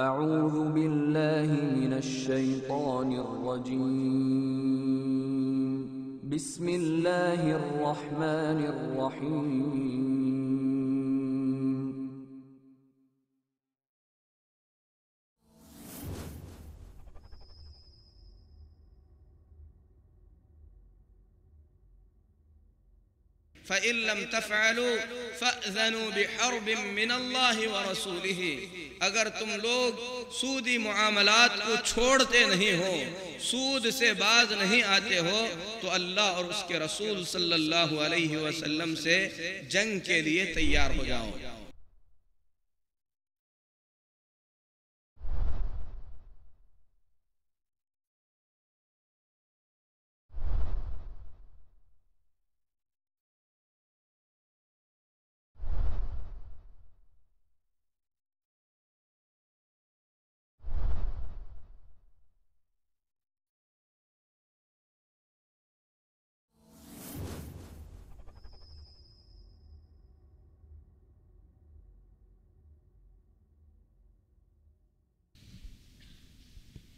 اعوذ باللہ من الشیطان الرجیم بسم اللہ الرحمن الرحیم فَإِن لَّمْ تَفْعَلُوا فَأْذَنُوا بِحَرْبٍ مِّنَ اللَّهِ وَرَسُولِهِ اگر تم لوگ سودی معاملات کو چھوڑتے نہیں ہو، سود سے باز نہیں آتے ہو، تو اللہ اور اس کے رسول صلی اللہ علیہ وسلم سے جنگ کے لیے تیار ہو جاؤ۔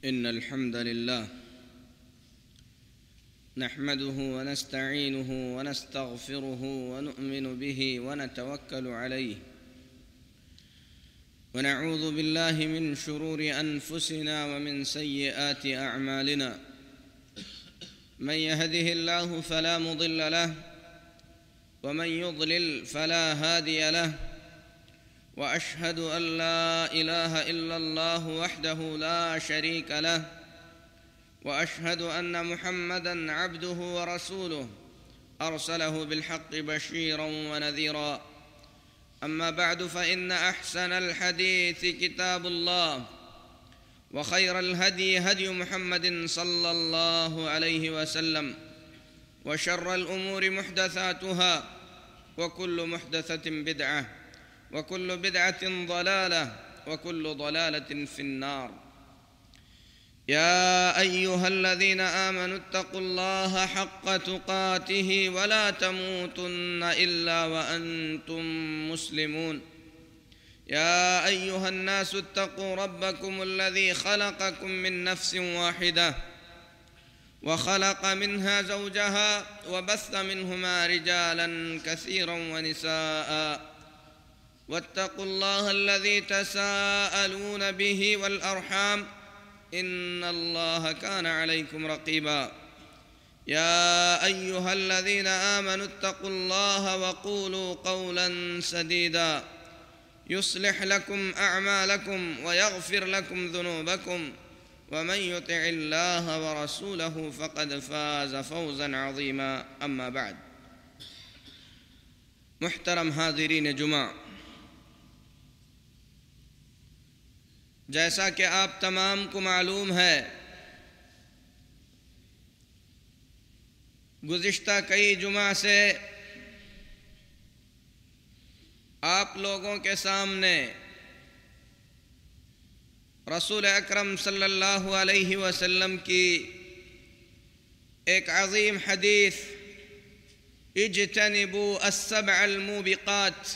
إن الحمد لله نحمده ونستعينه ونستغفره ونؤمن به ونتوكل عليه ونعوذ بالله من شرور أنفسنا ومن سيئات أعمالنا من يهده الله فلا مضل له ومن يضلل فلا هادي له وأشهد أن لا إله إلا الله وحده لا شريك له وأشهد أن محمدًا عبده ورسوله أرسله بالحق بشيرًا ونذيرًا أما بعد فإن أحسن الحديث كتاب الله وخير الهدي هدي محمد صلى الله عليه وسلم وشر الأمور محدثاتها وكل محدثة بدعة وكل بدعة ضلالة وكل ضلالة في النار يا أيها الذين آمنوا اتقوا الله حق تقاته ولا تموتن إلا وأنتم مسلمون يا أيها الناس اتقوا ربكم الذي خلقكم من نفس واحدة وخلق منها زوجها وبث منهما رجالا كثيرا ونساء واتقوا الله الذي تساءلون به والأرحام إن الله كان عليكم رقيبا يا أيها الذين آمنوا اتقوا الله وقولوا قولا سديدا يصلح لكم أعمالكم ويغفر لكم ذنوبكم ومن يطع الله ورسوله فقد فاز فوزا عظيما أما بعد محترم حاضرین جمعہ، جیسا کہ آپ تمام کو معلوم ہے، گزشتہ کئی جمعہ سے آپ لوگوں کے سامنے رسول اکرم صلی اللہ علیہ وسلم کی ایک عظیم حدیث اجتنبوا السبع الموبقات،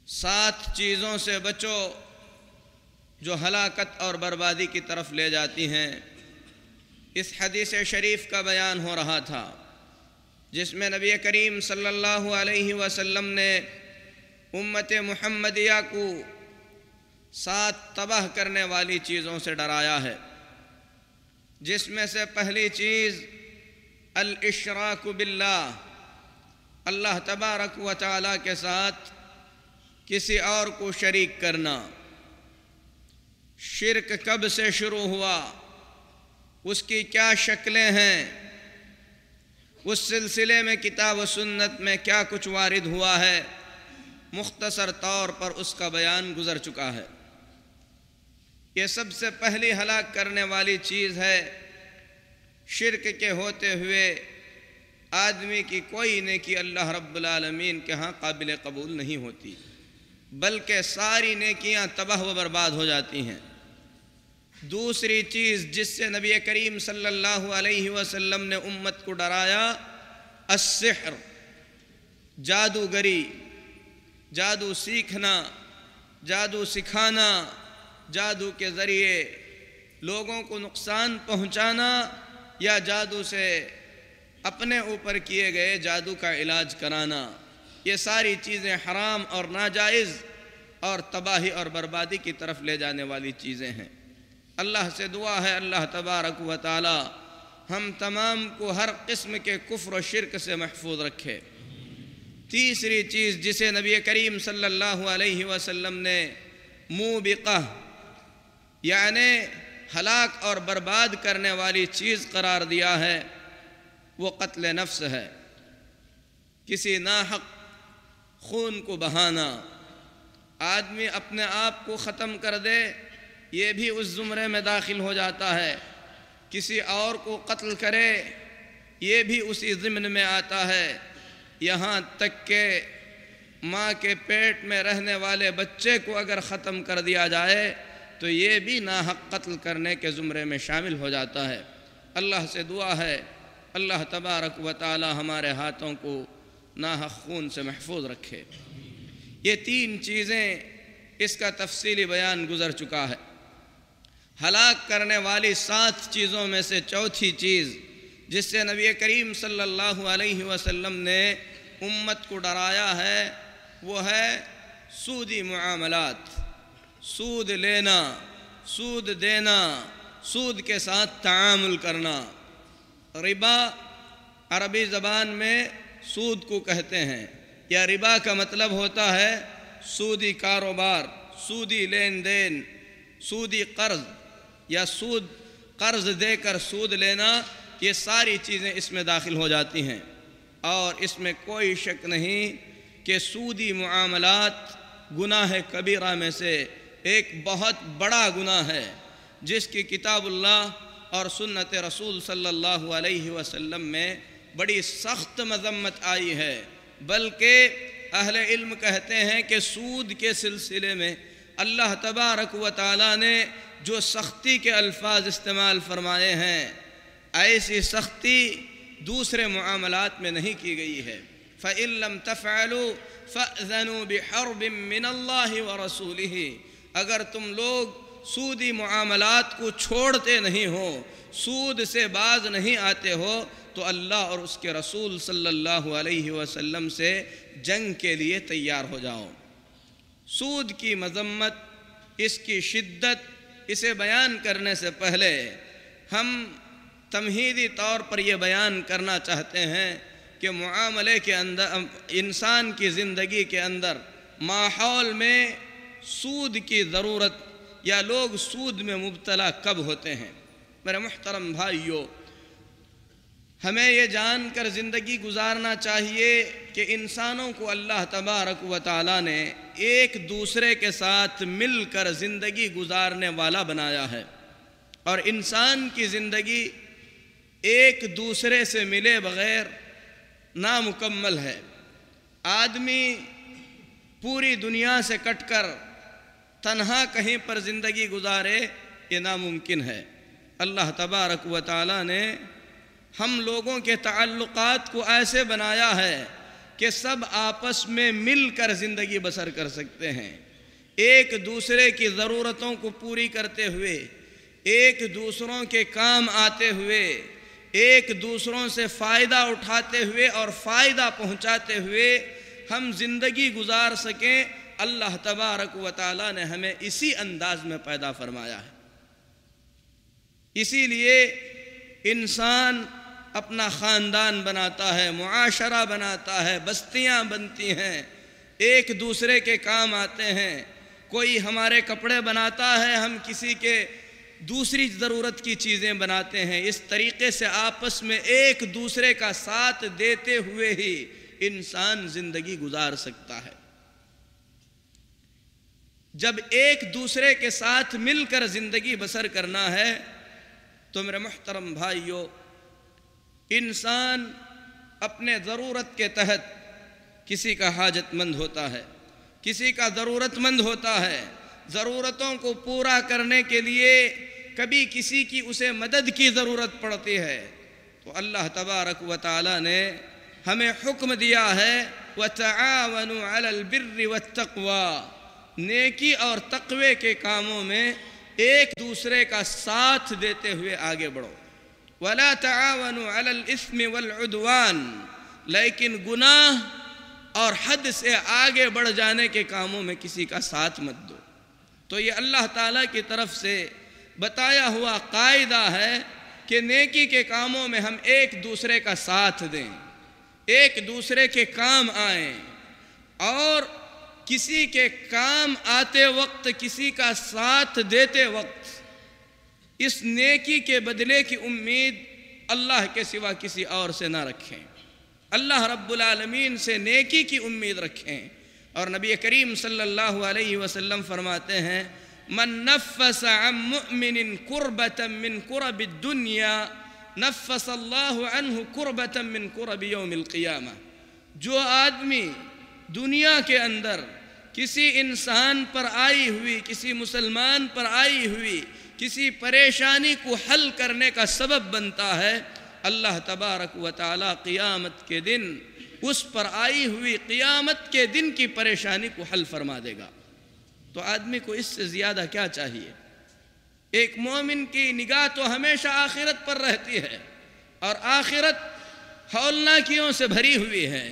7 چیزوں سے بچو جو ہلاکت اور بربادی کی طرف لے جاتی ہیں، اس حدیث شریف کا بیان ہو رہا تھا، جس میں نبی کریم صلی اللہ علیہ وسلم نے امت محمدیہ کو 7 تباہ کرنے والی چیزوں سے ڈرایا ہے، جس میں سے پہلی چیز الاشراک باللہ، اللہ تبارک و تعالیٰ کے ساتھ کسی اور کو شریک کرنا۔ شرک کب سے شروع ہوا، اس کی کیا شکلیں ہیں، اس سلسلے میں کتاب و سنت میں کیا کچھ وارد ہوا ہے، مختصر طور پر اس کا بیان گزر چکا ہے۔ یہ سب سے پہلی ہلاک کرنے والی چیز ہے، شرک کے ہوتے ہوئے آدمی کی کوئی نیکی اللہ رب العالمین کے ہاں قابل قبول نہیں ہوتی، بلکہ ساری نیکیاں تباہ و برباد ہو جاتی ہیں۔ دوسری چیز جس سے نبی کریم صلی اللہ علیہ وسلم نے امت کو ڈرایا، السحر، جادوگری، جادو سیکھنا، جادو سکھانا، جادو کے ذریعے لوگوں کو نقصان پہنچانا، یا جادو سے اپنے اوپر کیے گئے جادو کا علاج کرانا، یہ ساری چیزیں حرام اور ناجائز اور تباہی اور بربادی کی طرف لے جانے والی چیزیں ہیں۔ اللہ سے دعا ہے اللہ تبارک و تعالی ہم تمام کو ہر قسم کے کفر و شرک سے محفوظ رکھے۔ تیسری چیز جسے نبی کریم صلی اللہ علیہ وسلم نے موبقہ یعنی ہلاک اور برباد کرنے والی چیز قرار دیا ہے، وہ قتل نفس ہے۔ کسی ناحق خون کو بہانا، آدمی اپنے آپ کو ختم کر دے، یہ بھی اس زمرے میں داخل ہو جاتا ہے۔ کسی اور کو قتل کرے، یہ بھی اسی ضمن میں آتا ہے۔ یہاں تک کہ ماں کے پیٹ میں رہنے والے بچے کو اگر ختم کر دیا جائے تو یہ بھی ناحق قتل کرنے کے زمرے میں شامل ہو جاتا ہے۔ اللہ سے دعا ہے اللہ تبارک و تعالی ہمارے ہاتھوں کو ناحق خون سے محفوظ رکھے۔ یہ تین چیزیں اس کا تفصیلی بیان گزر چکا ہے۔ ہلاک کرنے والی 7 چیزوں میں سے چوتھی چیز جس سے نبی کریم صلی اللہ علیہ وسلم نے امت کو ڈرایا ہے وہ ہے سودی معاملات، سود لینا، سود دینا، سود کے ساتھ تعامل کرنا۔ ربا عربی زبان میں سود کو کہتے ہیں، یا ربا کا مطلب ہوتا ہے سودی کاروبار، سودی لین دین، سودی قرض یا سود قرض دے کر سود لینا، یہ ساری چیزیں اس میں داخل ہو جاتی ہیں۔ اور اس میں کوئی شک نہیں کہ سودی معاملات گناہ کبیرہ میں سے ایک بہت بڑا گناہ ہے، جس کی کتاب اللہ اور سنت رسول صلی اللہ علیہ وسلم میں بڑی سخت مذمت آئی ہے۔ بلکہ اہل علم کہتے ہیں کہ سود کے سلسلے میں اللہ تبارک و تعالی نے جو سختی کے الفاظ استعمال فرمائے ہیں، ایسی سختی دوسرے معاملات میں نہیں کی گئی ہے۔ فَإِن لَّمْ تَفْعَلُوا فَأْذَنُوا بِحَرْبٍ مِّنَ اللَّهِ وَرَسُولِهِ، اگر تم لوگ سودی معاملات کو چھوڑتے نہیں ہو، سود سے باز نہیں آتے ہو، تو اللہ اور اس کے رسول صلی اللہ علیہ وسلم سے جنگ کے لیے تیار ہو جاؤ۔ سود کی مذمت، اس کی شدت، اسے بیان کرنے سے پہلے ہم تمہیدی طور پر یہ بیان کرنا چاہتے ہیں کہ معاملے کے اندر، انسان کی زندگی کے اندر ماحول میں سود کی ضرورت یا لوگ سود میں مبتلا کب ہوتے ہیں۔ میرے محترم بھائیو، ہمیں یہ جان کر زندگی گزارنا چاہیے کہ انسانوں کو اللہ تبارک و تعالی نے ایک دوسرے کے ساتھ مل کر زندگی گزارنے والا بنایا ہے، اور انسان کی زندگی ایک دوسرے سے ملے بغیر نامکمل ہے۔ آدمی پوری دنیا سے کٹ کر تنہا کہیں پر زندگی گزارے، یہ ناممکن ہے۔ اللہ تبارک و تعالی نے ہم لوگوں کے تعلقات کو ایسے بنایا ہے کہ سب آپس میں مل کر زندگی بسر کر سکتے ہیں، ایک دوسرے کی ضرورتوں کو پوری کرتے ہوئے، ایک دوسروں کے کام آتے ہوئے، ایک دوسروں سے فائدہ اٹھاتے ہوئے اور فائدہ پہنچاتے ہوئے ہم زندگی گزار سکیں۔ اللہ تبارک و تعالی نے ہمیں اسی انداز میں پیدا فرمایا ہے۔ اسی لیے انسان اپنا خاندان بناتا ہے، معاشرہ بناتا ہے، بستیاں بنتی ہیں، ایک دوسرے کے کام آتے ہیں۔ کوئی ہمارے کپڑے بناتا ہے، ہم کسی کے دوسری ضرورت کی چیزیں بناتے ہیں۔ اس طریقے سے آپس میں ایک دوسرے کا ساتھ دیتے ہوئے ہی انسان زندگی گزار سکتا ہے۔ جب ایک دوسرے کے ساتھ مل کر زندگی بسر کرنا ہے تو میرے محترم بھائیو، انسان اپنے ضرورت کے تحت کسی کا حاجت مند ہوتا ہے، کسی کا ضرورت مند ہوتا ہے، ضرورتوں کو پورا کرنے کے لیے کبھی کسی کی اسے مدد کی ضرورت پڑتی ہے، تو اللہ تبارک و تعالی نے ہمیں حکم دیا ہے وَتَعَاوَنُوا عَلَى الْبِرِّ وَالتَّقْوَى، نیکی اور تقوی کے کاموں میں ایک دوسرے کا ساتھ دیتے ہوئے آگے بڑھو۔ وَلَا تَعَاوَنُوا عَلَى الْإِثْمِ وَالْعُدْوَانِ، لیکن گناہ اور حد سے آگے بڑھ جانے کے کاموں میں کسی کا ساتھ مت دو۔ تو یہ اللہ تعالیٰ کی طرف سے بتایا ہوا قاعدہ ہے کہ نیکی کے کاموں میں ہم ایک دوسرے کا ساتھ دیں، ایک دوسرے کے کام آئیں، اور کسی کے کام آتے وقت، کسی کا ساتھ دیتے وقت اس نیکی کے بدلے کی امید اللہ کے سوا کسی اور سے نہ رکھیں، اللہ رب العالمین سے نیکی کی امید رکھیں۔ اور نبی کریم صلی اللہ علیہ وسلم فرماتے ہیں من نفس عن مؤمن کربة من کرب الدنیا نفس اللہ عنہ کربة من کرب یوم القیامہ، جو آدمی دنیا کے اندر کسی انسان پر آئی ہوئی، کسی مسلمان پر آئی ہوئی کسی پریشانی کو حل کرنے کا سبب بنتا ہے، اللہ تبارک و تعالی قیامت کے دن اس پر آئی ہوئی قیامت کے دن کی پریشانی کو حل فرما دے گا۔ تو آدمی کو اس سے زیادہ کیا چاہیے؟ ایک مومن کی نگاہ تو ہمیشہ آخرت پر رہتی ہے، اور آخرت ہولناکیوں سے بھری ہوئی ہے،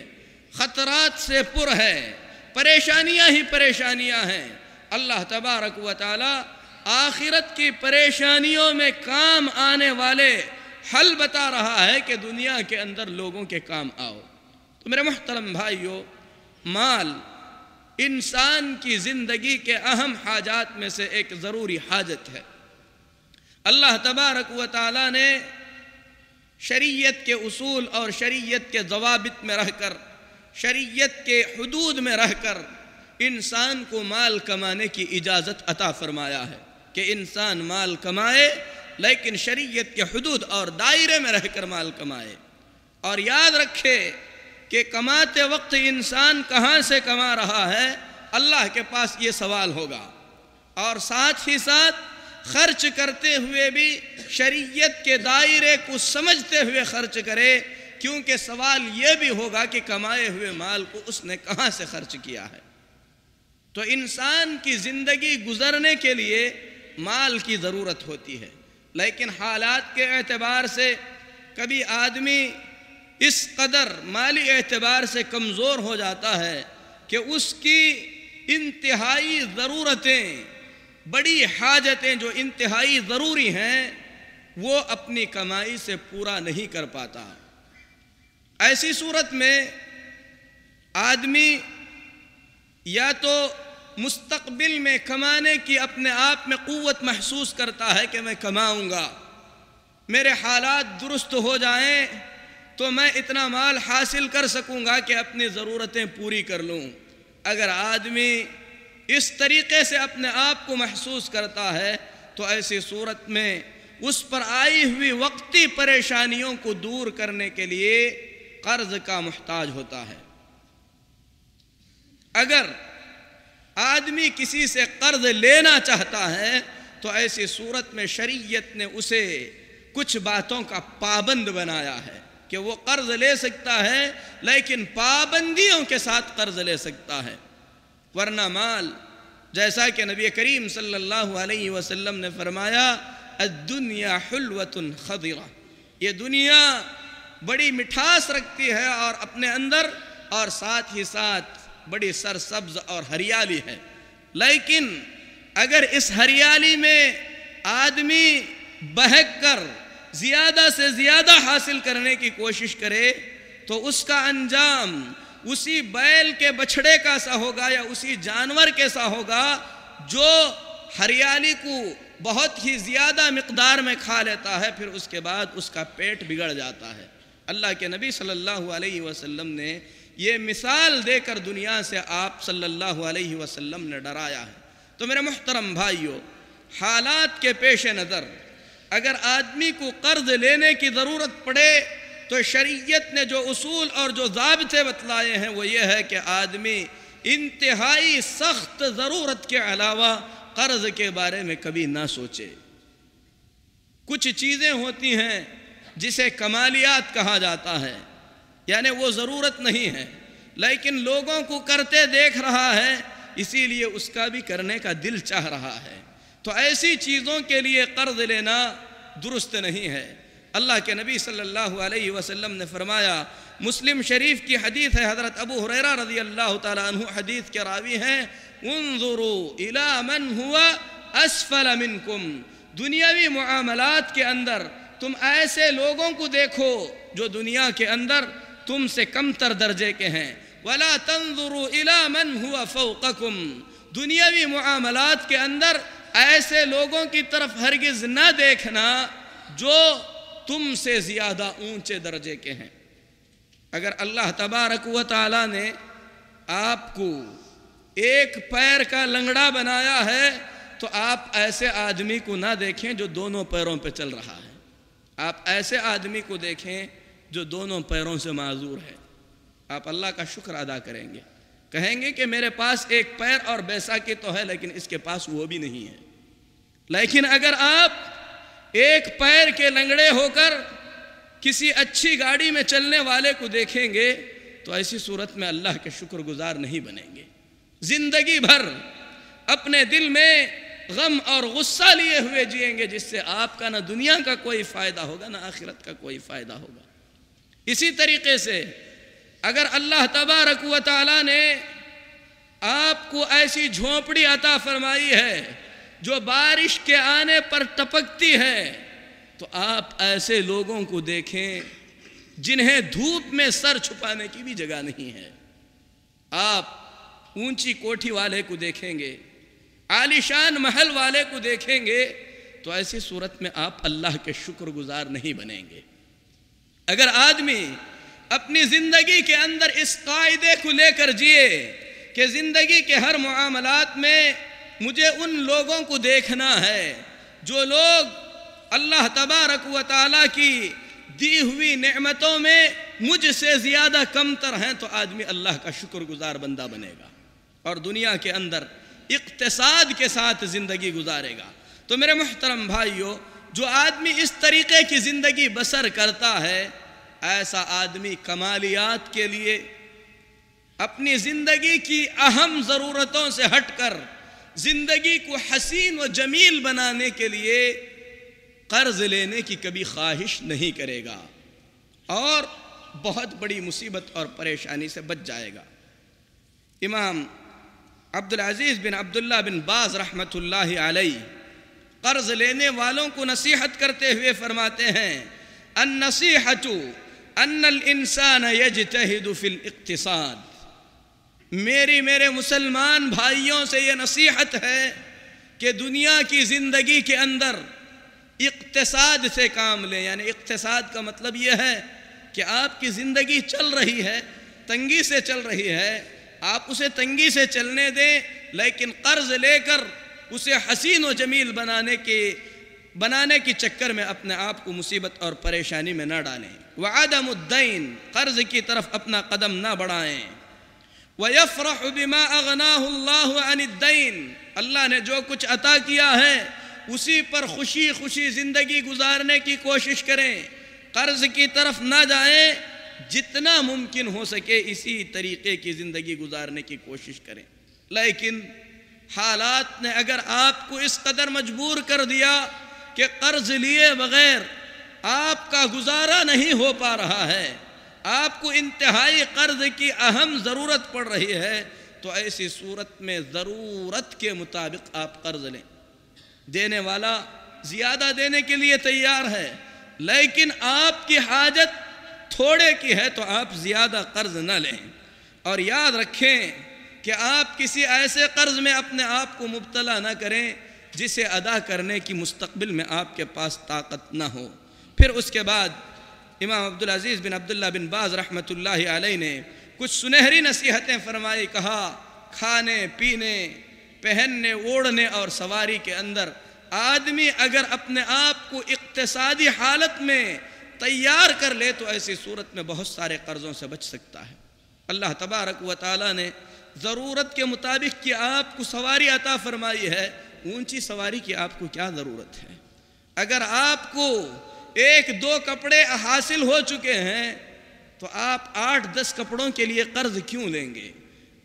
خطرات سے پر ہے، پریشانیاں ہی پریشانیاں ہیں۔ اللہ تبارک و تعالی آخرت کی پریشانیوں میں کام آنے والے حل بتا رہا ہے کہ دنیا کے اندر لوگوں کے کام آؤ۔ تو میرے محترم بھائیو، مال انسان کی زندگی کے اہم حاجات میں سے ایک ضروری حاجت ہے۔ اللہ تبارک و تعالی نے شریعت کے اصول اور شریعت کے ضوابط میں رہ کر، شریعت کے حدود میں رہ کر انسان کو مال کمانے کی اجازت عطا فرمایا ہے کہ انسان مال کمائے، لیکن شریعت کے حدود اور دائرے میں رہ کر مال کمائے۔ اور یاد رکھے کہ کماتے وقت انسان کہاں سے کما رہا ہے، اللہ کے پاس یہ سوال ہوگا، اور ساتھ ہی ساتھ خرچ کرتے ہوئے بھی شریعت کے دائرے کو سمجھتے ہوئے خرچ کرے، کیونکہ سوال یہ بھی ہوگا کہ کمائے ہوئے مال کو اس نے کہاں سے خرچ کیا ہے۔ تو انسان کی زندگی گزرنے کے لیے مال کی ضرورت ہوتی ہے، لیکن حالات کے اعتبار سے کبھی آدمی اس قدر مالی اعتبار سے کمزور ہو جاتا ہے کہ اس کی انتہائی ضرورتیں، بڑی حاجتیں جو انتہائی ضروری ہیں، وہ اپنی کمائی سے پورا نہیں کر پاتا۔ ایسی صورت میں آدمی یا تو مستقبل میں کمانے کی اپنے آپ میں قوت محسوس کرتا ہے کہ میں کماؤں گا، میرے حالات درست ہو جائیں تو میں اتنا مال حاصل کر سکوں گا کہ اپنی ضرورتیں پوری کر لوں۔ اگر آدمی اس طریقے سے اپنے آپ کو محسوس کرتا ہے تو ایسی صورت میں اس پر آئی ہوئی وقتی پریشانیوں کو دور کرنے کے لیے قرض کا محتاج ہوتا ہے۔ اگر آدمی کسی سے قرض لینا چاہتا ہے تو ایسی صورت میں شریعت نے اسے کچھ باتوں کا پابند بنایا ہے کہ وہ قرض لے سکتا ہے، لیکن پابندیوں کے ساتھ قرض لے سکتا ہے، ورنہ مال، جیسا کہ نبی کریم صلی اللہ علیہ وسلم نے فرمایا الدنیا حلوۃ خضرہ، یہ دنیا بڑی مٹھاس رکھتی ہے اور اپنے اندر، اور ساتھ ہی ساتھ بڑی سرسبز اور ہریالی ہے، لیکن اگر اس ہریالی میں آدمی بہک کر زیادہ سے زیادہ حاصل کرنے کی کوشش کرے تو اس کا انجام اسی بیل کے بچھڑے کا سا ہوگا یا اسی جانور کے سا ہوگا جو ہریالی کو بہت ہی زیادہ مقدار میں کھا لیتا ہے، پھر اس کے بعد اس کا پیٹ بگڑ جاتا ہے۔ اللہ کے نبی صلی اللہ علیہ وسلم نے یہ مثال دے کر دنیا سے آپ صلی اللہ علیہ وسلم نے ڈرایا ہے۔ تو میرے محترم بھائیو، حالات کے پیش نظر اگر آدمی کو قرض لینے کی ضرورت پڑے تو شریعت نے جو اصول اور جو ضابطے بتلائے ہیں وہ یہ ہے کہ آدمی انتہائی سخت ضرورت کے علاوہ قرض کے بارے میں کبھی نہ سوچے۔ کچھ چیزیں ہوتی ہیں جسے کمالیات کہا جاتا ہے، یعنی وہ ضرورت نہیں ہے لیکن لوگوں کو کرتے دیکھ رہا ہے، اسی لیے اس کا بھی کرنے کا دل چاہ رہا ہے۔ تو ایسی چیزوں کے لیے قرض لینا درست نہیں ہے۔ اللہ کے نبی صلی اللہ علیہ وسلم نے فرمایا، مسلم شریف کی حدیث ہے، حضرت ابو ہریرہ رضی اللہ تعالیٰ عنہ حدیث کے راوی ہیں، انظروا الی من هو اسفل منکم، دنیاوی معاملات کے اندر تم ایسے لوگوں کو دیکھو جو دنیا کے اندر تم سے کم تر درجے کے ہیں، ولا تنظروا الی من هو فوقکم، دنیاوی معاملات کے اندر ایسے لوگوں کی طرف ہرگز نہ دیکھنا جو تم سے زیادہ اونچے درجے کے ہیں۔ اگر اللہ تبارک و تعالیٰ نے آپ کو ایک پیر کا لنگڑا بنایا ہے تو آپ ایسے آدمی کو نہ دیکھیں جو دونوں پیروں پہ چل رہا ہے، آپ ایسے آدمی کو دیکھیں جو دونوں پیروں سے معذور ہے۔ آپ اللہ کا شکر ادا کریں گے، کہیں گے کہ میرے پاس ایک پیر اور بیساکھی تو ہے لیکن اس کے پاس وہ بھی نہیں ہے۔ لیکن اگر آپ ایک پیر کے لنگڑے ہو کر کسی اچھی گاڑی میں چلنے والے کو دیکھیں گے تو ایسی صورت میں اللہ کے شکر گزار نہیں بنیں گے، زندگی بھر اپنے دل میں غم اور غصہ لیے ہوئے جئیں گے، جس سے آپ کا نہ دنیا کا کوئی فائدہ ہوگا نہ آخرت کا کوئی فائدہ ہوگا۔ اسی طریقے سے اگر اللہ تبارک و تعالیٰ نے آپ کو ایسی جھونپڑی عطا فرمائی ہے جو بارش کے آنے پر ٹپکتی ہے تو آپ ایسے لوگوں کو دیکھیں جنہیں دھوپ میں سر چھپانے کی بھی جگہ نہیں ہے۔ آپ اونچی کوٹھی والے کو دیکھیں گے، عالیشان محل والے کو دیکھیں گے تو ایسی صورت میں آپ اللہ کے شکر گزار نہیں بنیں گے۔ اگر آدمی اپنی زندگی کے اندر اس قاعدے کو لے کر جیے کہ زندگی کے ہر معاملات میں مجھے ان لوگوں کو دیکھنا ہے جو لوگ اللہ تبارک و تعالیٰ کی دی ہوئی نعمتوں میں مجھ سے زیادہ کمتر ہیں، تو آدمی اللہ کا شکر گزار بندہ بنے گا اور دنیا کے اندر اقتصاد کے ساتھ زندگی گزارے گا۔ تو میرے محترم بھائیوں، جو آدمی اس طریقے کی زندگی بسر کرتا ہے، ایسا آدمی کمالیات کے لیے اپنی زندگی کی اہم ضرورتوں سے ہٹ کر زندگی کو حسین و جمیل بنانے کے لیے قرض لینے کی کبھی خواہش نہیں کرے گا اور بہت بڑی مصیبت اور پریشانی سے بچ جائے گا۔ امام عبدالعزیز بن عبداللہ بن باز رحمۃ اللہ علیہ قرض لینے والوں کو نصیحت کرتے ہوئے فرماتے ہیں، النصیحۃ ان الانسان یجتہد فی الاقتصاد، میرے مسلمان بھائیوں سے یہ نصیحت ہے کہ دنیا کی زندگی کے اندر اقتصاد سے کام لیں۔ یعنی اقتصاد کا مطلب یہ ہے کہ آپ کی زندگی چل رہی ہے، تنگی سے چل رہی ہے، آپ اسے تنگی سے چلنے دیں، لیکن قرض لے کر اسے حسین و جمیل بنانے کی چکر میں اپنے آپ کو مصیبت اور پریشانی میں نہ ڈالیں۔ وعدم الدین، قرض کی طرف اپنا قدم نہ بڑھائیں۔ وَيَفْرَحُ بِمَا أَغْنَاهُ اللَّهُ عَنِ الدَّيْنِ، اللہ نے جو کچھ عطا کیا ہے اسی پر خوشی خوشی زندگی گزارنے کی کوشش کریں، قرض کی طرف نہ جائیں، جتنا ممکن ہو سکے اسی طریقے کی زندگی گزارنے کی کوشش کریں۔ لیکن حالات نے اگر آپ کو اس قدر مجبور کر دیا کہ قرض لیے بغیر آپ کا گزارا نہیں ہو پا رہا ہے، آپ کو انتہائی قرض کی اہم ضرورت پڑ رہی ہے، تو ایسی صورت میں ضرورت کے مطابق آپ قرض لیں۔ دینے والا زیادہ دینے کے لیے تیار ہے، لیکن آپ کی حاجت تھوڑے کی ہے تو آپ زیادہ قرض نہ لیں، اور یاد رکھیں کہ آپ کسی ایسے قرض میں اپنے آپ کو مبتلا نہ کریں جسے ادا کرنے کی مستقبل میں آپ کے پاس طاقت نہ ہو۔ پھر اس کے بعد امام عبدالعزیز بن عبداللہ بن باز رحمۃ اللہ علیہ نے کچھ سنہری نصیحتیں فرمائی، کہا کھانے پینے، پہننے اوڑھنے اور سواری کے اندر آدمی اگر اپنے آپ کو اقتصادی حالت میں تیار کر لے تو ایسی صورت میں بہت سارے قرضوں سے بچ سکتا ہے۔ اللہ تبارک و تعالیٰ نے ضرورت کے مطابق کہ آپ کو سواری عطا فرمائی ہے، اونچی سواری کی آپ کو کیا ضرورت ہے؟ اگر آپ کو ایک دو کپڑے حاصل ہو چکے ہیں تو آپ 8-10 کپڑوں کے لیے قرض کیوں لیں گے؟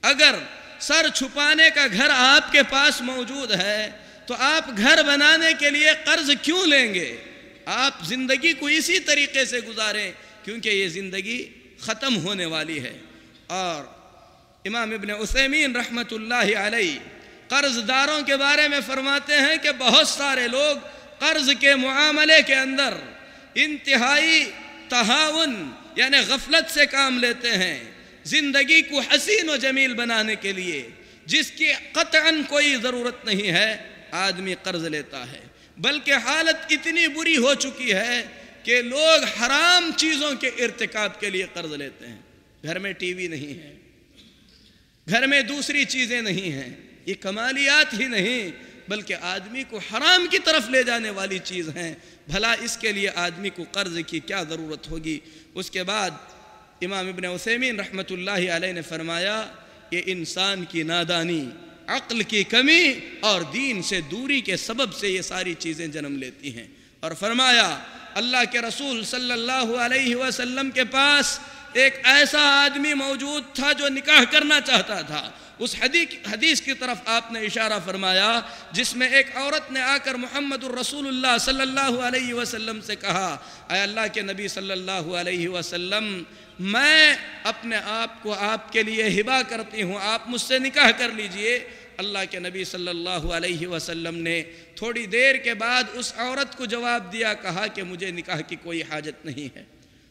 اگر سر چھپانے کا گھر آپ کے پاس موجود ہے تو آپ گھر بنانے کے لیے قرض کیوں لیں گے؟ آپ زندگی کو اسی طریقے سے گزاریں، کیونکہ یہ زندگی ختم ہونے والی ہے۔ اور امام ابن عثیمین رحمۃ اللہ علیہ قرض داروں کے بارے میں فرماتے ہیں کہ بہت سارے لوگ قرض کے معاملے کے اندر انتہائی تہاون یعنی غفلت سے کام لیتے ہیں، زندگی کو حسین و جمیل بنانے کے لیے جس کی قطعاً کوئی ضرورت نہیں ہے آدمی قرض لیتا ہے، بلکہ حالت اتنی بری ہو چکی ہے کہ لوگ حرام چیزوں کے ارتکاب کے لیے قرض لیتے ہیں۔ گھر میں ٹی وی نہیں ہے، گھر میں دوسری چیزیں نہیں ہیں، یہ کمالیات ہی نہیں بلکہ آدمی کو حرام کی طرف لے جانے والی چیز ہیں، بھلا اس کے لیے آدمی کو قرض کی کیا ضرورت ہوگی؟ اس کے بعد امام ابن عثیمین رحمۃ اللہ علیہ نے فرمایا یہ انسان کی نادانی، عقل کی کمی اور دین سے دوری کے سبب سے یہ ساری چیزیں جنم لیتی ہیں۔ اور فرمایا اللہ کے رسول صلی اللہ علیہ وسلم کے پاس ایک ایسا آدمی موجود تھا جو نکاح کرنا چاہتا تھا۔ اس حدیث کی طرف آپ نے اشارہ فرمایا جس میں ایک عورت نے آ کر محمد الرسول اللہ صلی اللہ علیہ وسلم سے کہا، اے اللہ کے نبی صلی اللہ علیہ وسلم، میں اپنے آپ کو آپ کے لیے ہبہ کرتی ہوں، آپ مجھ سے نکاح کر لیجئے۔ اللہ کے نبی صلی اللہ علیہ وسلم نے تھوڑی دیر کے بعد اس عورت کو جواب دیا، کہا کہ مجھے نکاح کی کوئی حاجت نہیں ہے۔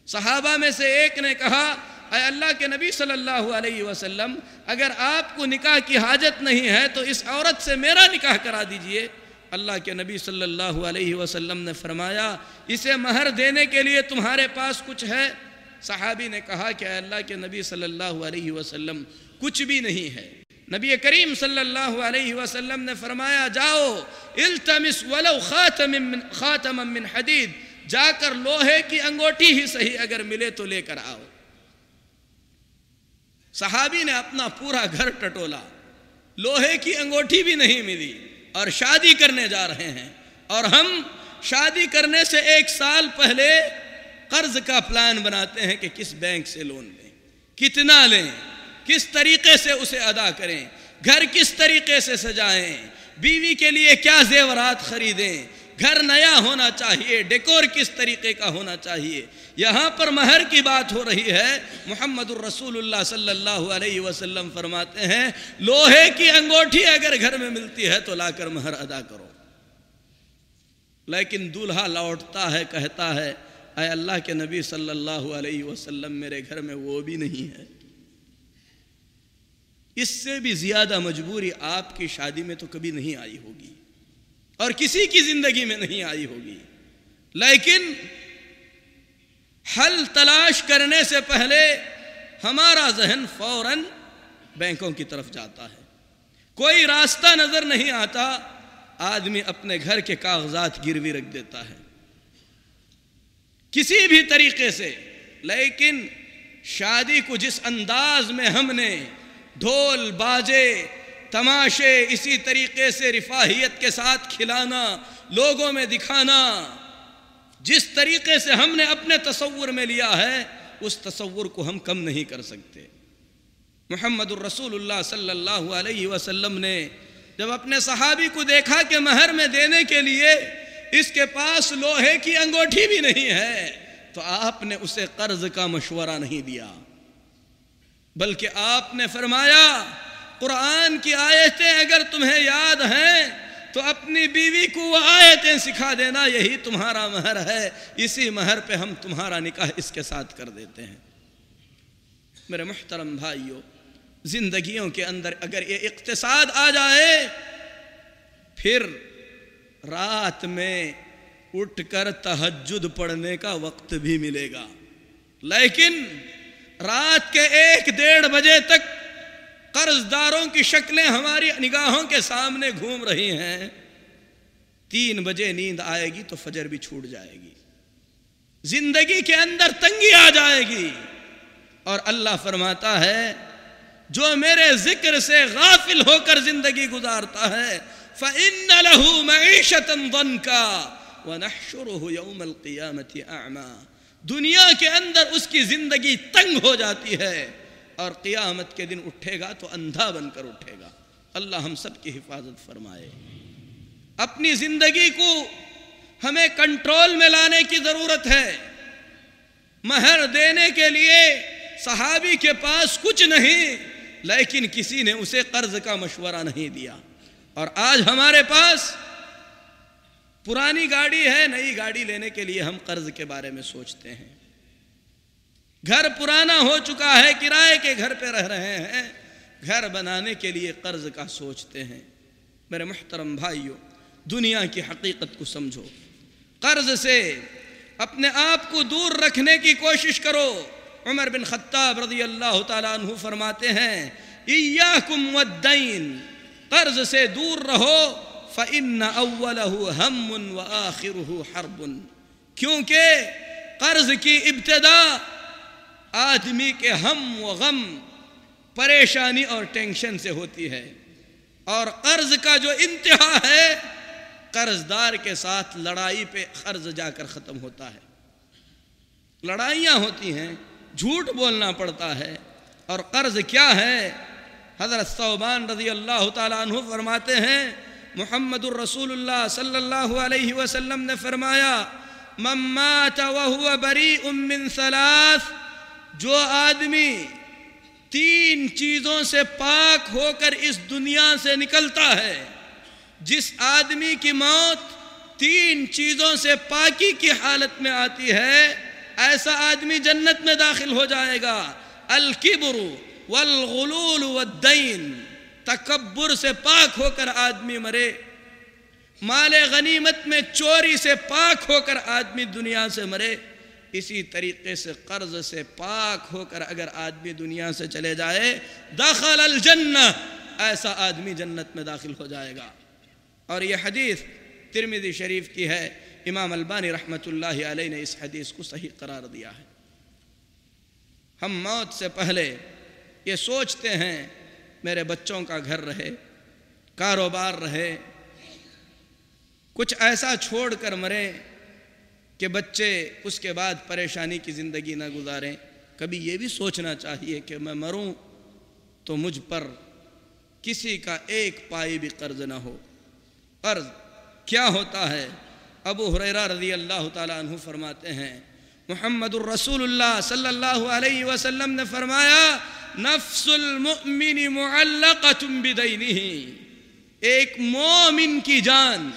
صحابہ میں سے ایک نے کہا، اے اللہ کے نبی صلی اللہ علیہ وسلم، اگر آپ کو نکاح کی حاجت نہیں ہے تو اس عورت سے میرا نکاح کرا دیجئے۔ اللہ کے نبی صلی اللہ علیہ وسلم نے فرمایا، اسے مہر دینے کے لیے تمہارے پاس کچھ ہے؟ صحابی نے کہا کہ اے اللہ کے نبی صلی اللہ علیہ وسلم، کچھ بھی نہیں ہے۔ نبی کریم صلی اللہ علیہ وسلم نے فرمایا، جاؤ التمس ولو خاتما من حدید، جا کر لوہے کی انگوٹھی ہی صحیح اگر ملے تو لے کر آؤ۔ صحابی نے اپنا پورا گھر ٹٹولا، لوہے کی انگوٹھی بھی نہیں ملی، اور شادی کرنے جا رہے ہیں۔ اور ہم شادی کرنے سے ایک سال پہلے قرض کا پلان بناتے ہیں کہ کس بینک سے لون لیں، کتنا لیں، کس طریقے سے اسے ادا کریں، گھر کس طریقے سے سجائیں، بیوی کے لیے کیا زیورات خریدیں، گھر نیا ہونا چاہیے، ڈیکور کس طریقے کا ہونا چاہیے۔ یہاں پر مہر کی بات ہو رہی ہے، محمد الرسول اللہ صلی اللہ علیہ وسلم فرماتے ہیں لوہے کی انگوٹھی اگر گھر میں ملتی ہے تو لا کر مہر ادا کرو۔ لیکن دولہا لوٹتا ہے، کہتا ہے اے اللہ کے نبی صلی اللہ علیہ وسلم، میرے گھر میں وہ بھی نہیں ہے۔ اس سے بھی زیادہ مجبوری آپ کی شادی میں تو کبھی نہیں آئی ہوگی اور کسی کی زندگی میں نہیں آئی ہوگی، لیکن حل تلاش کرنے سے پہلے ہمارا ذہن فوراً بینکوں کی طرف جاتا ہے، کوئی راستہ نظر نہیں آتا، آدمی اپنے گھر کے کاغذات گروی رکھ دیتا ہے کسی بھی طریقے سے۔ لیکن شادی کو جس انداز میں ہم نے ڈھول باجے تماشے اسی طریقے سے رفاہیت کے ساتھ کھلانا، لوگوں میں دکھانا، جس طریقے سے ہم نے اپنے تصور میں لیا ہے اس تصور کو ہم کم نہیں کر سکتے۔ محمد الرسول اللہ صلی اللہ علیہ وسلم نے جب اپنے صحابی کو دیکھا کہ مہر میں دینے کے لیے اس کے پاس لوہے کی انگوٹھی بھی نہیں ہے تو آپ نے اسے قرض کا مشورہ نہیں دیا، بلکہ آپ نے فرمایا قرآن کی آیتیں اگر تمہیں یاد ہیں تو اپنی بیوی کو وہ آیتیں سکھا دینا، یہی تمہارا مہر ہے، اسی مہر پہ ہم تمہارا نکاح اس کے ساتھ کر دیتے ہیں۔ میرے محترم بھائیوں، زندگیوں کے اندر اگر یہ اقتصاد آ جائے پھر رات میں اٹھ کر تہجد پڑھنے کا وقت بھی ملے گا، لیکن رات کے 1-1:30 بجے تک قرض داروں کی شکلیں ہماری نگاہوں کے سامنے گھوم رہی ہیں۔ 3 بجے نیند آئے گی تو فجر بھی چھوٹ جائے گی، زندگی کے اندر تنگی آ جائے گی، اور اللہ فرماتا ہے جو میرے ذکر سے غافل ہو کر زندگی گزارتا ہے فَإِنَّ لَهُ مَعِيشَةً ضَنْكَا وَنَحْشُرُهُ يَوْمَ الْقِيَامَةِ أَعْمَى، دنیا کے اندر اس کی زندگی تنگ ہو جاتی ہے، اور قیامت کے دن اٹھے گا تو اندھا بن کر اٹھے گا۔ اللہ ہم سب کی حفاظت فرمائے۔ اپنی زندگی کو ہمیں کنٹرول میں لانے کی ضرورت ہے۔ مہر دینے کے لیے صحابی کے پاس کچھ نہیں، لیکن کسی نے اسے قرض کا مشورہ نہیں دیا، اور آج ہمارے پاس پرانی گاڑی ہے، نئی گاڑی لینے کے لیے ہم قرض کے بارے میں سوچتے ہیں۔ گھر پرانا ہو چکا ہے، کرائے کے گھر پہ رہ رہے ہیں، گھر بنانے کے لیے قرض کا سوچتے ہیں۔ میرے محترم بھائیوں، دنیا کی حقیقت کو سمجھو، قرض سے اپنے آپ کو دور رکھنے کی کوشش کرو۔ عمر بن خطاب رضی اللہ تعالیٰ عنہ فرماتے ہیں، ایاکم والدین، قرض سے دور رہو، فإن أولہ ہم وآخرہ حرب، کیونکہ قرض کی ابتدا آدمی کے ہم و غم، پریشانی اور ٹینشن سے ہوتی ہے، اور قرض کا جو انتہا ہے، قرض دار کے ساتھ لڑائی پہ قرض جا کر ختم ہوتا ہے۔ لڑائیاں ہوتی ہیں، جھوٹ بولنا پڑتا ہے، اور قرض کیا ہے؟ حضرت ثوبان رضی اللہ تعالیٰ عنہ فرماتے ہیں، محمد الرسول اللہ صلی اللہ علیہ وسلم نے فرمایا، من مات وهو بریء من ثلاث، جو آدمی تین چیزوں سے پاک ہو کر اس دنیا سے نکلتا ہے، جس آدمی کی موت تین چیزوں سے پاکی کی حالت میں آتی ہے، ایسا آدمی جنت میں داخل ہو جائے گا۔ الکبر والغلول والدین، تکبر سے پاک ہو کر آدمی مرے، مال غنیمت میں چوری سے پاک ہو کر آدمی دنیا سے مرے، اسی طریقے سے قرض سے پاک ہو کر اگر آدمی دنیا سے چلے جائے، دخل الجنہ، ایسا آدمی جنت میں داخل ہو جائے گا۔ اور یہ حدیث ترمذی شریف کی ہے، امام البانی رحمۃ اللہ علیہ نے اس حدیث کو صحیح قرار دیا ہے۔ ہم موت سے پہلے یہ سوچتے ہیں میرے بچوں کا گھر رہے، کاروبار رہے، کچھ ایسا چھوڑ کر مریں کہ بچے اس کے بعد پریشانی کی زندگی نہ گزاریں۔ کبھی یہ بھی سوچنا چاہیے کہ میں مروں تو مجھ پر کسی کا ایک پائی بھی قرض نہ ہو۔ قرض کیا ہوتا ہے؟ ابو ہریرہ رضی اللہ تعالیٰ عنہ فرماتے ہیں، محمد الرسول اللہ صلی اللہ علیہ وسلم نے فرمایا، نفس المؤمن معلقۃ بدینہ، ایک مومن کی جان،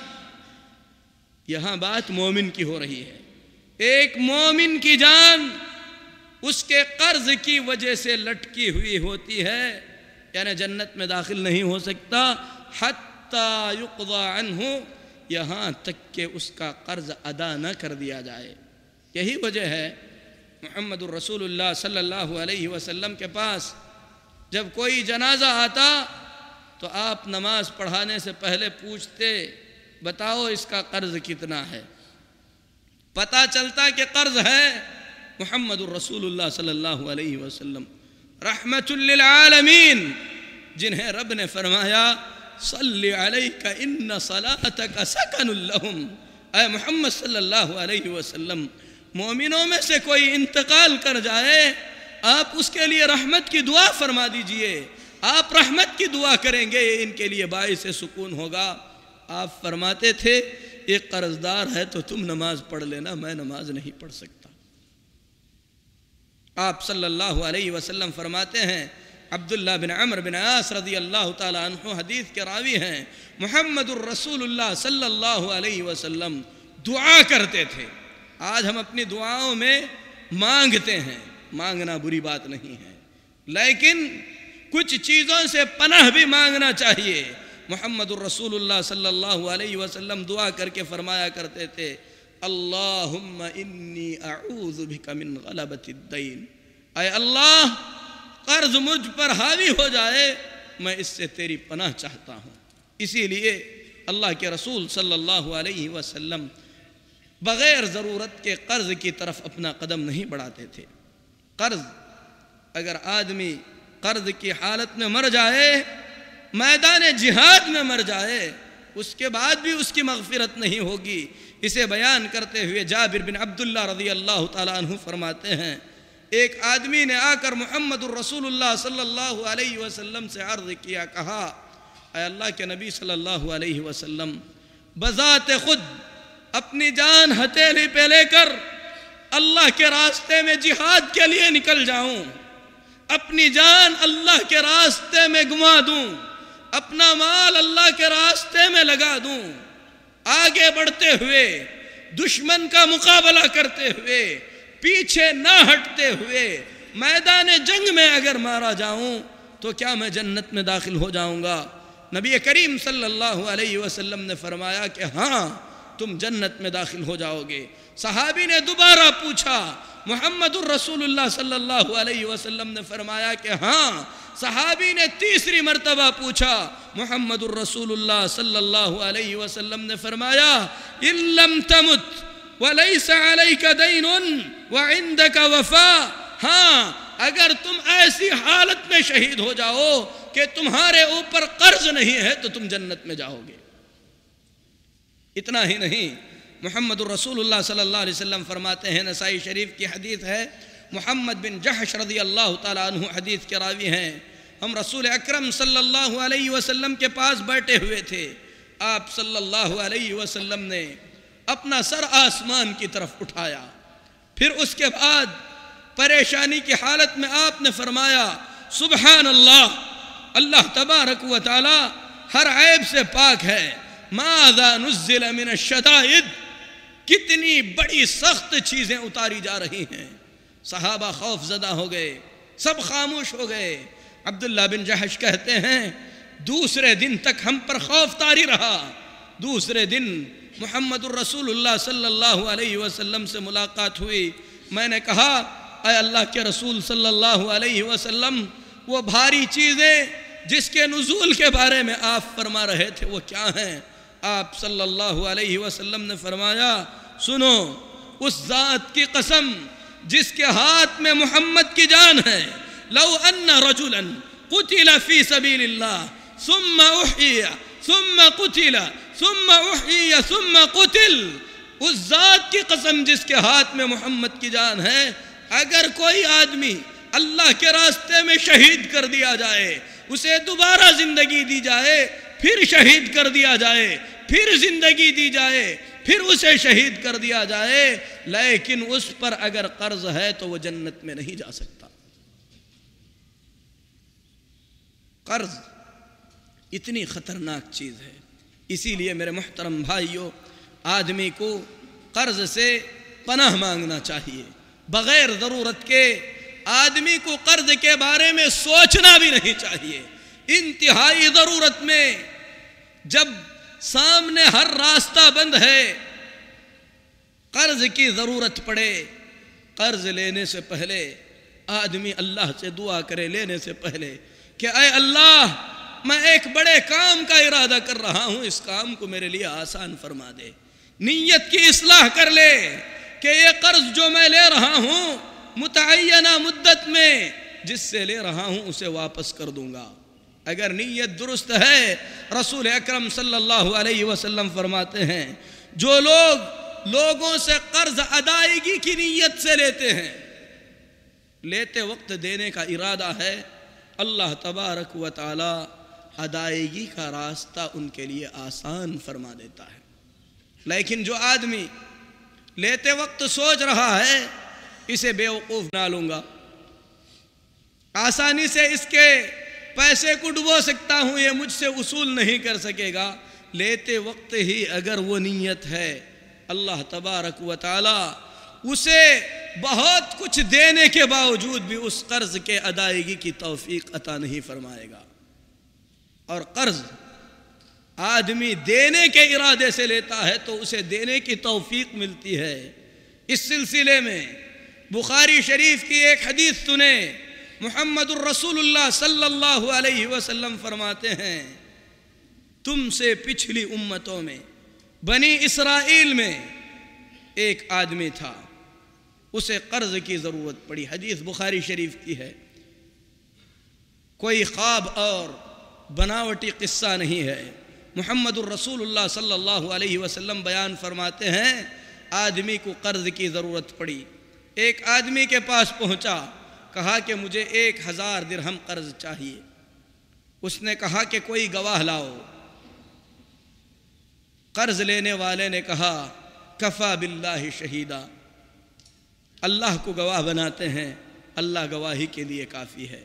یہاں بات مومن کی ہو رہی ہے، ایک مومن کی جان اس کے قرض کی وجہ سے لٹکی ہوئی ہوتی ہے، یعنی جنت میں داخل نہیں ہو سکتا حتی یقضی عنہ، یہاں تک کہ اس کا قرض ادا نہ کر دیا جائے۔ یہی وجہ ہے محمد الرسول اللہ صلی اللہ علیہ وسلم کے پاس جب کوئی جنازہ آتا تو آپ نماز پڑھانے سے پہلے پوچھتے، بتاؤ اس کا قرض کتنا ہے؟ پتہ چلتا کہ قرض ہے۔ محمد الرسول اللہ صلی اللہ علیہ وسلم رحمت للعالمین، جنہیں رب نے فرمایا صلی علیک ان صلاتک سکن لہم، اے محمد صلی اللہ علیہ وسلم، مومنوں میں سے کوئی انتقال کر جائے آپ اس کے لیے رحمت کی دعا فرما دیجئے، آپ رحمت کی دعا کریں گے، ان کے لیے باعث سکون ہوگا۔ آپ فرماتے تھے ایک قرض دار ہے تو تم نماز پڑھ لینا، میں نماز نہیں پڑھ سکتا۔ آپ صلی اللہ علیہ وسلم فرماتے ہیں، عبداللہ بن عمر بن عاص رضی اللہ تعالیٰ عنہ حدیث کے راوی ہیں، محمد الرسول اللہ صلی اللہ علیہ وسلم دعا کرتے تھے۔ آج ہم اپنی دعاؤں میں مانگتے ہیں، مانگنا بری بات نہیں ہے، لیکن کچھ چیزوں سے پناہ بھی مانگنا چاہیے۔ محمد الرسول اللہ صلی اللہ علیہ وسلم دعا کر کے فرمایا کرتے تھے، اللہم انی اعوذ بک من غلبۃ الدین، اے اللہ قرض مجھ پر حاوی ہو جائے، میں اس سے تیری پناہ چاہتا ہوں۔ اسی لیے اللہ کے رسول صلی اللہ علیہ وسلم بغیر ضرورت کے قرض کی طرف اپنا قدم نہیں بڑھاتے تھے۔ قرض، اگر آدمی قرض کی حالت میں مر جائے، میدان جہاد میں مر جائے، اس کے بعد بھی اس کی مغفرت نہیں ہوگی۔ اسے بیان کرتے ہوئے جابر بن عبداللہ رضی اللہ تعالیٰ عنہ فرماتے ہیں، ایک آدمی نے آ کر محمد الرسول اللہ صلی اللہ علیہ وسلم سے عرض کیا، کہا اے اللہ کے نبی صلی اللہ علیہ وسلم، بذات خود اپنی جان ہتھیلی پہ لے کر اللہ کے راستے میں جہاد کے لیے نکل جاؤں، اپنی جان اللہ کے راستے میں گنوا دوں، اپنا مال اللہ کے راستے میں لگا دوں، آگے بڑھتے ہوئے دشمن کا مقابلہ کرتے ہوئے پیچھے نہ ہٹتے ہوئے میدان جنگ میں اگر مارا جاؤں تو کیا میں جنت میں داخل ہو جاؤں گا؟ نبی کریم صلی اللہ علیہ وسلم نے فرمایا کہ ہاں تم جنت میں داخل ہو جاؤ گے۔ صحابی نے دوبارہ پوچھا، محمد الرسول اللہ صلی اللہ علیہ وسلم نے فرمایا کہ ہاں۔ صحابی نے تیسری مرتبہ پوچھا، محمد الرسول اللہ صلی اللہ علیہ وسلم نے فرمایا ان لم تمت ولیس علیک دین وعندک وفا، ہاں اگر تم ایسی حالت میں شہید ہو جاؤ کہ تمہارے اوپر قرض نہیں ہے تو تم جنت میں جاؤ گے۔ اتنا ہی نہیں، محمد الرسول اللہ صلی اللہ علیہ وسلم فرماتے ہیں، نسائی شریف کی حدیث ہے، محمد بن جحش رضی اللہ تعالیٰ عنہ حدیث کے راوی ہیں، ہم رسول اکرم صلی اللہ علیہ وسلم کے پاس بیٹھے ہوئے تھے، آپ صلی اللہ علیہ وسلم نے اپنا سر آسمان کی طرف اٹھایا، پھر اس کے بعد پریشانی کی حالت میں آپ نے فرمایا سبحان اللہ، اللہ تبارک و تعالی ہر عیب سے پاک ہے، ماذا نزل من الشدائد، کتنی بڑی سخت چیزیں اتاری جا رہی ہیں۔ صحابہ خوف زدہ ہو گئے، سب خاموش ہو گئے۔ عبداللہ بن جحش کہتے ہیں دوسرے دن تک ہم پر خوف طاری رہا۔ دوسرے دن محمد الرسول اللہ صلی اللہ علیہ وسلم سے ملاقات ہوئی، میں نے کہا اے اللہ کے رسول صلی اللہ علیہ وسلم، وہ بھاری چیزیں جس کے نزول کے بارے میں آپ فرما رہے تھے وہ کیا ہیں؟ آپ صلی اللہ علیہ وسلم نے فرمایا سنو، اس ذات کی قسم جس کے ہاتھ میں محمد کی جان ہے، لو ان رجلا قتل فی سبیل اللہ ثم احیی ثم قتل ثم احیی ثم قتل، اس ذات کی قسم جس کے ہاتھ میں محمد کی جان ہے، اگر کوئی آدمی اللہ کے راستے میں شہید کر دیا جائے، اسے دوبارہ زندگی دی جائے، پھر شہید کر دیا جائے، پھر زندگی دی جائے، پھر اسے شہید کر دیا جائے، لیکن اس پر اگر قرض ہے تو وہ جنت میں نہیں جا سکتا۔ قرض اتنی خطرناک چیز ہے، اسی لیے میرے محترم بھائیوں، آدمی کو قرض سے پناہ مانگنا چاہیے۔ بغیر ضرورت کے آدمی کو قرض کے بارے میں سوچنا بھی نہیں چاہیے۔ انتہائی ضرورت میں، جب سامنے ہر راستہ بند ہے، قرض کی ضرورت پڑے، قرض لینے سے پہلے آدمی اللہ سے دعا کرے، لینے سے پہلے کہ اے اللہ میں ایک بڑے کام کا ارادہ کر رہا ہوں، اس کام کو میرے لیے آسان فرما دے۔ نیت کی اصلاح کر لے کہ یہ قرض جو میں لے رہا ہوں متعینہ مدت میں جس سے لے رہا ہوں اسے واپس کر دوں گا۔ اگر نیت درست ہے، رسول اکرم صلی اللہ علیہ وسلم فرماتے ہیں جو لوگ لوگوں سے قرض ادائیگی کی نیت سے لیتے ہیں، لیتے وقت دینے کا ارادہ ہے، اللہ تبارک و تعالی ادائیگی کا راستہ ان کے لیے آسان فرما دیتا ہے۔ لیکن جو آدمی لیتے وقت سوچ رہا ہے اسے بیوقوف نہ لوں گا، آسانی سے اس کے پیسے کو ڈبو سکتا ہوں، یہ مجھ سے وصول نہیں کر سکے گا، لیتے وقت ہی اگر وہ نیت ہے، اللہ تبارک و تعالی اسے بہت کچھ دینے کے باوجود بھی اس قرض کے ادائیگی کی توفیق عطا نہیں فرمائے گا۔ اور قرض آدمی دینے کے ارادے سے لیتا ہے تو اسے دینے کی توفیق ملتی ہے۔ اس سلسلے میں بخاری شریف کی ایک حدیث سنیں، محمد الرسول اللہ صلی اللہ علیہ وسلم فرماتے ہیں تم سے پچھلی امتوں میں بنی اسرائیل میں ایک آدمی تھا، اسے قرض کی ضرورت پڑی، حدیث بخاری شریف کی ہے، کوئی خواب اور بناوٹی قصہ نہیں ہے۔ محمد الرسول اللہ صلی اللہ علیہ وسلم بیان فرماتے ہیں آدمی کو قرض کی ضرورت پڑی، ایک آدمی کے پاس پہنچا، کہا کہ مجھے 1000 درہم قرض چاہیے۔ اس نے کہا کہ کوئی گواہ لاؤ۔ قرض لینے والے نے کہا کفا باللہ شہیدا، اللہ کو گواہ بناتے ہیں، اللہ گواہی کے لیے کافی ہے۔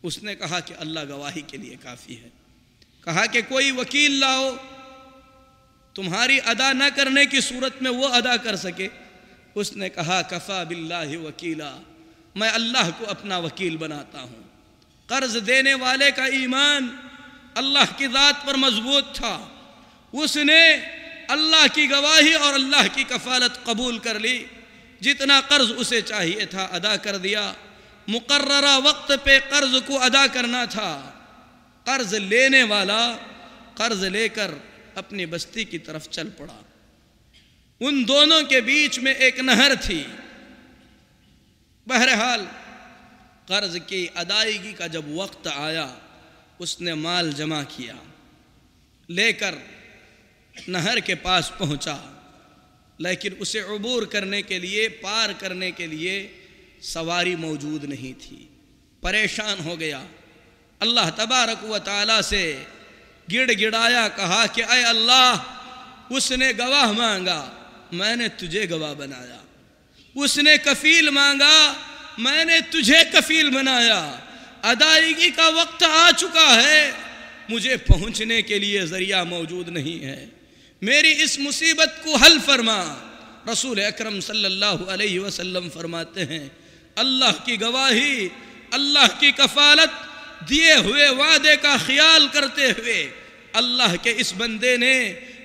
اس نے کہا کہ اللہ گواہی کے لیے کافی ہے۔ کہا کہ کوئی وکیل لاؤ، تمہاری ادا نہ کرنے کی صورت میں وہ ادا کر سکے۔ اس نے کہا کفا باللہ وکیلا، میں اللہ کو اپنا وکیل بناتا ہوں۔ قرض دینے والے کا ایمان اللہ کی ذات پر مضبوط تھا، اس نے اللہ کی گواہی اور اللہ کی کفالت قبول کر لی، جتنا قرض اسے چاہیے تھا ادا کر دیا۔ مقررہ وقت پہ قرض کو ادا کرنا تھا۔ قرض لینے والا قرض لے کر اپنی بستی کی طرف چل پڑا۔ ان دونوں کے بیچ میں ایک نہر تھی۔ بہرحال قرض کی ادائیگی کا جب وقت آیا، اس نے مال جمع کیا، لے کر نہر کے پاس پہنچا، لیکن اسے عبور کرنے کے لیے، پار کرنے کے لیے سواری موجود نہیں تھی۔ پریشان ہو گیا، اللہ تبارک و تعالی سے گڑ گڑایا، کہا کہ اے اللہ، اس نے گواہ مانگا، میں نے تجھے گواہ بنایا۔ اس نے کفیل مانگا، میں نے تجھے کفیل بنایا۔ ادائیگی کا وقت آ چکا ہے، مجھے پہنچنے کے لیے ذریعہ موجود نہیں ہے، میری اس مصیبت کو حل فرما۔ رسول اکرم صلی اللہ علیہ وسلم فرماتے ہیں، اللہ کی گواہی، اللہ کی کفالت، دیے ہوئے وعدے کا خیال کرتے ہوئے اللہ کے اس بندے نے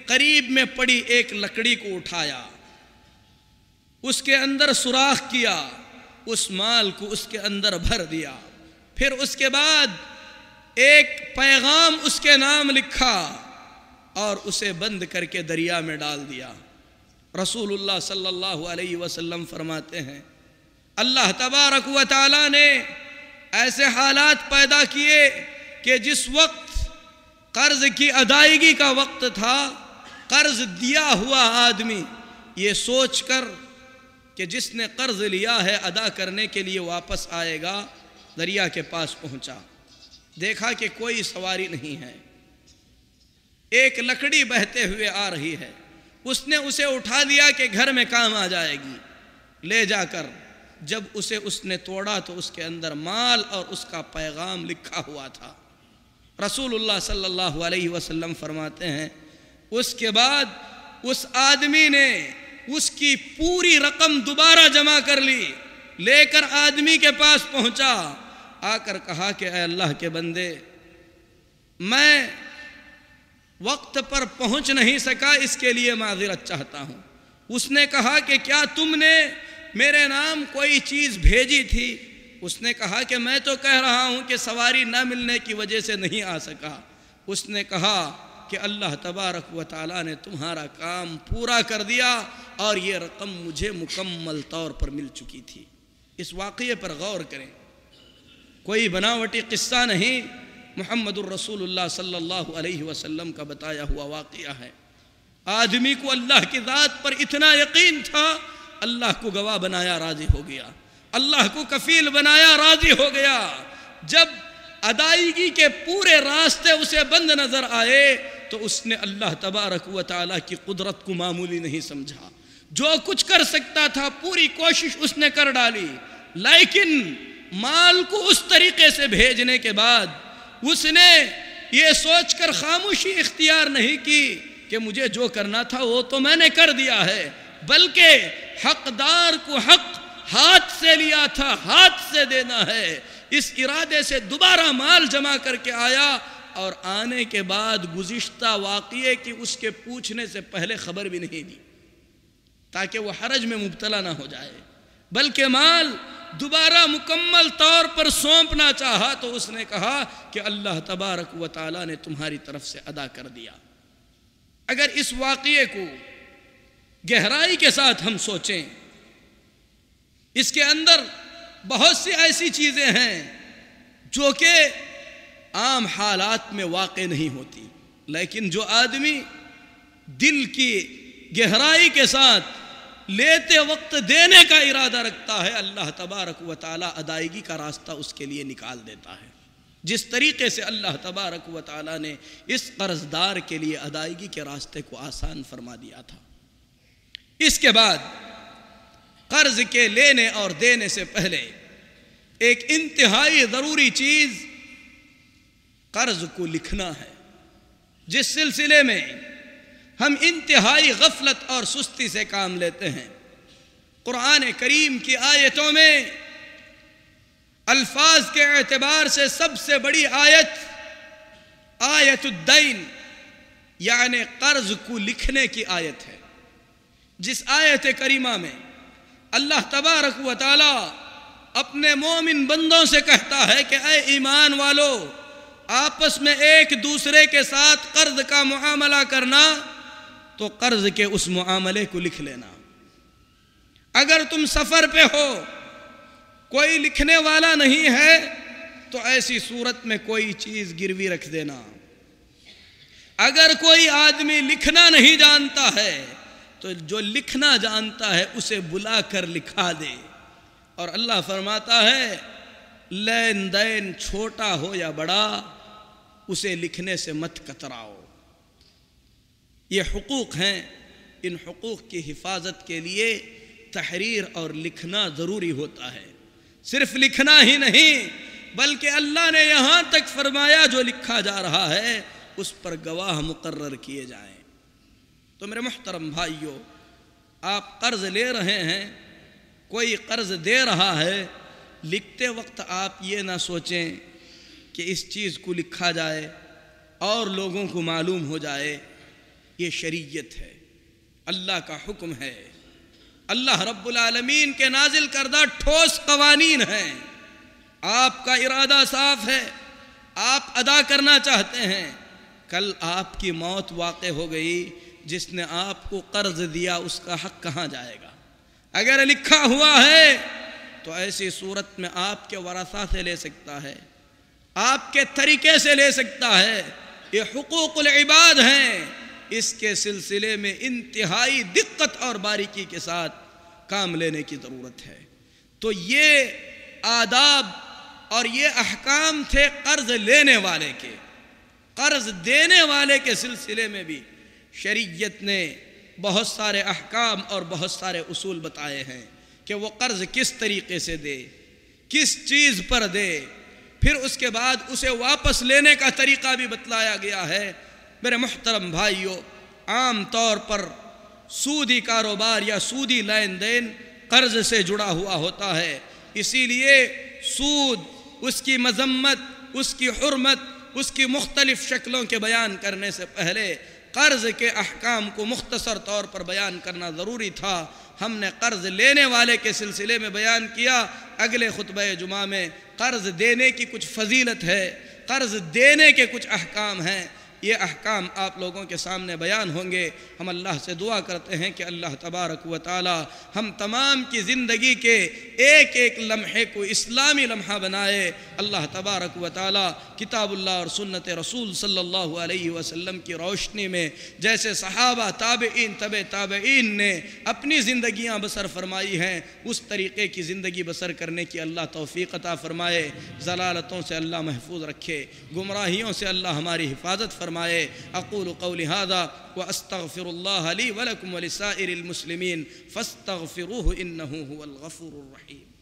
قریب میں پڑی ایک لکڑی کو اٹھایا، اس کے اندر سوراخ کیا، اس مال کو اس کے اندر بھر دیا، پھر اس کے بعد ایک پیغام اس کے نام لکھا اور اسے بند کر کے دریا میں ڈال دیا۔ رسول اللہ صلی اللہ علیہ وسلم فرماتے ہیں، اللہ تبارک و تعالی نے ایسے حالات پیدا کیے کہ جس وقت قرض کی ادائیگی کا وقت تھا، قرض دیا ہوا آدمی یہ سوچ کر کہ جس نے قرض لیا ہے ادا کرنے کے لیے واپس آئے گا، دریا کے پاس پہنچا، دیکھا کہ کوئی سواری نہیں ہے، ایک لکڑی بہتے ہوئے آ رہی ہے، اس نے اسے اٹھا دیا کہ گھر میں کام آ جائے گی۔ لے جا کر جب اسے اس نے توڑا تو اس کے اندر مال اور اس کا پیغام لکھا ہوا تھا۔ رسول اللہ صلی اللہ علیہ وسلم فرماتے ہیں، اس کے بعد اس آدمی نے اس کی پوری رقم دوبارہ جمع کر لی، لے کر آدمی کے پاس پہنچا، آ کر کہا کہ اے اللہ کے بندے، میں وقت پر پہنچ نہیں سکا، اس کے لیے معذرت چاہتا ہوں۔ اس نے کہا کہ کیا تم نے میرے نام کوئی چیز بھیجی تھی؟ اس نے کہا کہ میں تو کہہ رہا ہوں کہ سواری نہ ملنے کی وجہ سے نہیں آ سکا۔ اس نے کہا کہ اللہ تبارک و تعالیٰ نے تمہارا کام پورا کر دیا اور یہ رقم مجھے مکمل طور پر مل چکی تھی۔ اس واقعے پر غور کریں، کوئی بناوٹی قصہ نہیں، محمد الرسول اللہ صلی اللہ علیہ وسلم کا بتایا ہوا واقعہ ہے۔ آدمی کو اللہ کی ذات پر اتنا یقین تھا، اللہ کو گواہ بنایا، راضی ہو گیا، اللہ کو کفیل بنایا، راضی ہو گیا۔ جب ادائیگی کے پورے راستے اسے بند نظر آئے تو اس نے اللہ تبارک و تعالیٰ کی قدرت کو معمولی نہیں سمجھا، جو کچھ کر سکتا تھا پوری کوشش اس نے کر ڈالی، لیکن مال کو اس طریقے سے بھیجنے کے بعد اس نے یہ سوچ کر خاموشی اختیار نہیں کی کہ مجھے جو کرنا تھا وہ تو میں نے کر دیا ہے، بلکہ حقدار کو حق ہاتھ سے لیا تھا، ہاتھ سے دینا ہے، اس ارادے سے دوبارہ مال جمع کر کے آیا، اور آنے کے بعد گزشتہ واقعے کی اس کے پوچھنے سے پہلے خبر بھی نہیں دی تاکہ وہ حرج میں مبتلا نہ ہو جائے، بلکہ مال دوبارہ مکمل طور پر سونپنا چاہا تو اس نے کہا کہ اللہ تبارک و تعالیٰ نے تمہاری طرف سے ادا کر دیا۔ اگر اس واقعے کو گہرائی کے ساتھ ہم سوچیں، اس کے اندر بہت سی ایسی چیزیں ہیں جو کہ عام حالات میں واقع نہیں ہوتی، لیکن جو آدمی دل کی گہرائی کے ساتھ لیتے وقت دینے کا ارادہ رکھتا ہے، اللہ تبارک و تعالیٰ ادائیگی کا راستہ اس کے لیے نکال دیتا ہے۔ جس طریقے سے اللہ تبارک و تعالیٰ نے اس قرض دار کے لیے ادائیگی کے راستے کو آسان فرما دیا تھا۔ اس کے بعد قرض کے لینے اور دینے سے پہلے ایک انتہائی ضروری چیز قرض کو لکھنا ہے، جس سلسلے میں ہم انتہائی غفلت اور سستی سے کام لیتے ہیں۔ قرآن کریم کی آیتوں میں الفاظ کے اعتبار سے سب سے بڑی آیت الدین یعنی قرض کو لکھنے کی آیت ہے، جس آیت کریمہ میں اللہ تبارک و تعالی اپنے مومن بندوں سے کہتا ہے کہ اے ایمان والو، آپس میں ایک دوسرے کے ساتھ قرض کا معاملہ کرنا تو قرض کے اس معاملے کو لکھ لینا۔ اگر تم سفر پہ ہو، کوئی لکھنے والا نہیں ہے، تو ایسی صورت میں کوئی چیز گروی رکھ دینا۔ اگر کوئی آدمی لکھنا نہیں جانتا ہے تو جو لکھنا جانتا ہے اسے بلا کر لکھا دے۔ اور اللہ فرماتا ہے لین دین چھوٹا ہو یا بڑا اسے لکھنے سے مت کتراؤ۔ یہ حقوق ہیں، ان حقوق کی حفاظت کے لیے تحریر اور لکھنا ضروری ہوتا ہے۔ صرف لکھنا ہی نہیں بلکہ اللہ نے یہاں تک فرمایا جو لکھا جا رہا ہے اس پر گواہ مقرر کیے جائیں۔ تو میرے محترم بھائیوں، آپ قرض لے رہے ہیں، کوئی قرض دے رہا ہے، لکھتے وقت آپ یہ نہ سوچیں کہ اس چیز کو لکھا جائے اور لوگوں کو معلوم ہو جائے۔ یہ شریعت ہے، اللہ کا حکم ہے، اللہ رب العالمین کے نازل کردہ ٹھوس قوانین ہیں۔ آپ کا ارادہ صاف ہے، آپ ادا کرنا چاہتے ہیں، کل آپ کی موت واقع ہو گئی، جس نے آپ کو قرض دیا اس کا حق کہاں جائے گا؟ اگر لکھا ہوا ہے تو ایسی صورت میں آپ کے ورثہ سے لے سکتا ہے، آپ کے طریقے سے لے سکتا ہے۔ یہ حقوق العباد ہیں، اس کے سلسلے میں انتہائی دقت اور باریکی کے ساتھ کام لینے کی ضرورت ہے۔ تو یہ آداب اور یہ احکام تھے قرض لینے والے کے۔ قرض دینے والے کے سلسلے میں بھی شریعت نے بہت سارے احکام اور بہت سارے اصول بتائے ہیں کہ وہ قرض کس طریقے سے دے، کس چیز پر دے، پھر اس کے بعد اسے واپس لینے کا طریقہ بھی بتلایا گیا ہے۔ میرے محترم بھائیوں، عام طور پر سودی کاروبار یا سودی لین دین قرض سے جڑا ہوا ہوتا ہے، اسی لیے سود، اس کی مذمت، اس کی حرمت، اس کی مختلف شکلوں کے بیان کرنے سے پہلے قرض کے احکام کو مختصر طور پر بیان کرنا ضروری تھا۔ ہم نے قرض لینے والے کے سلسلے میں بیان کیا، اگلے خطبہ جمعہ میں قرض دینے کی کچھ فضیلت ہے، قرض دینے کے کچھ احکام ہیں، یہ احکام آپ لوگوں کے سامنے بیان ہوں گے۔ ہم اللہ سے دعا کرتے ہیں کہ اللہ تبارک و تعالی ہم تمام کی زندگی کے ایک ایک لمحے کو اسلامی لمحہ بنائے۔ اللہ تبارک و تعالی کتاب اللہ اور سنت رسول صلی اللہ علیہ وسلم کی روشنی میں جیسے صحابہ، تابعین، تبع تابعین نے اپنی زندگیاں بسر فرمائی ہیں، اس طریقے کی زندگی بسر کرنے کی اللہ توفیق عطا فرمائے۔ ضلالتوں سے اللہ محفوظ رکھے، گمراہیوں سے اللہ ہماری حفاظت فرمائے۔ اقول قولی هذا واستغفر الله لي ولكم ولسائر المسلمين فاستغفروه انه هو الغفور الرحيم۔